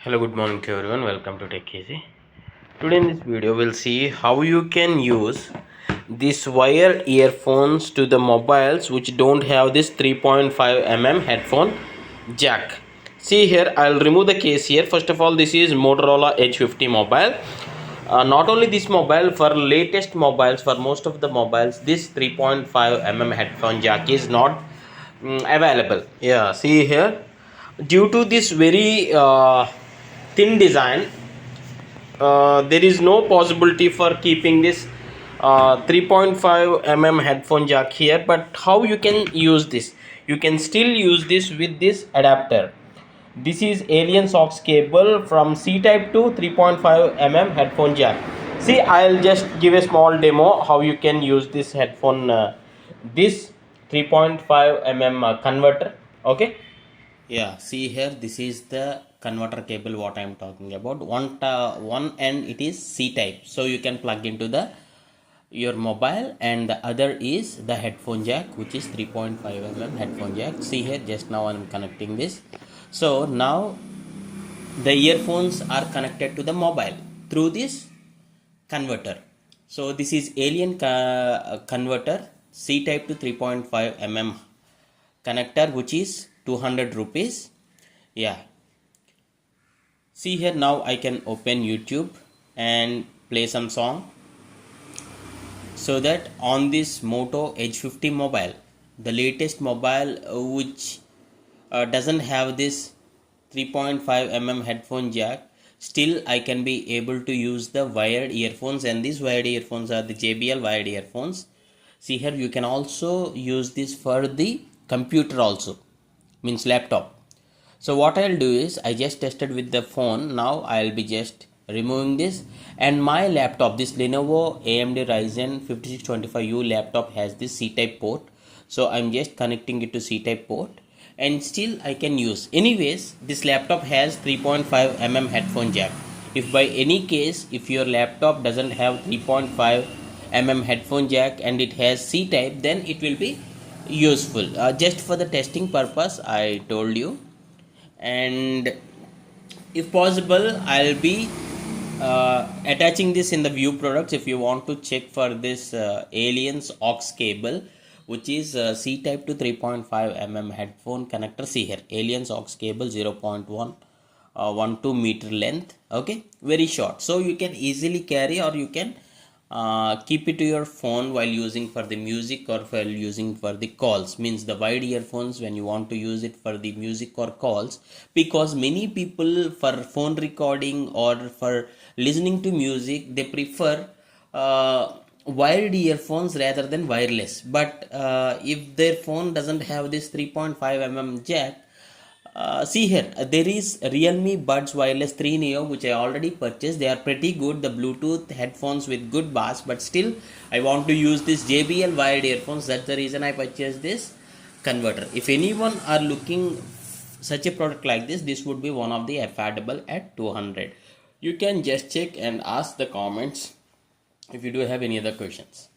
Hello, good morning to everyone. Welcome to Tech Easy. Today in this video, we'll see how you can use these wired earphones to the mobiles which don't have this 3.5 mm headphone jack. See here, I'll remove the case here. First of all, this is Motorola Edge 50 mobile. Not only this mobile, for latest mobiles, for most of the mobiles, this 3.5 mm headphone jack is not available. Yeah, see here, due to this very thin design, there is no possibility for keeping this 3.5 mm headphone jack here. But how you can use this? You can still use this with this adapter. This is Aliens AUX cable from C type to 3.5 mm headphone jack. See, I'll just give a small demo how you can use this headphone, this 3.5 mm converter. Okay. Yeah, see here, this is the converter cable what I am talking about. One end it is C type, so you can plug into the your mobile, and the other is the headphone jack, which is 3.5 mm headphone jack. See here, just now I am connecting this. So now the earphones are connected to the mobile through this converter. So this is Alien converter C type to 3.5 mm connector, which is 200 rupees. Yeah, see here, now I can open YouTube and play some song, so that on this Moto Edge 50 mobile, the latest mobile which doesn't have this 3.5 mm headphone jack, still I can be able to use the wired earphones, and these wired earphones are the JBL wired earphones. See here, you can also use this for the computer also, means laptop. So what I'll do is, I just tested with the phone. Now I'll be just removing this, and my laptop, this Lenovo AMD Ryzen 5625U laptop, has this C-type port. So I'm just connecting it to C-type port, and still I can use. Anyways, this laptop has 3.5 mm headphone jack. If by any case, if your laptop doesn't have 3.5 mm headphone jack and it has C-type, then it will be useful. Just for the testing purpose I told you, and if possible I'll be attaching this in the view products. If you want to check for this Aliens AUX cable, which is C type to 3.5 mm headphone connector. See here, Aliens AUX cable 0.12 meter length. Okay, very short, so you can easily carry, or you can keep it to your phone while using for the music or while using for the calls. Means the wide earphones when you want to use it for the music or calls, because many people for phone recording or for listening to music, they prefer wired earphones rather than wireless. But if their phone doesn't have this 3.5 mm jack, see here, there is Realme Buds Wireless 3 Neo, which I already purchased. They are pretty good, the Bluetooth headphones with good bass, but still I want to use this JBL wired earphones. That's the reason I purchased this converter. If anyone are looking such a product like this would be one of the affordable at 200. You can just check and ask the comments if you do have any other questions.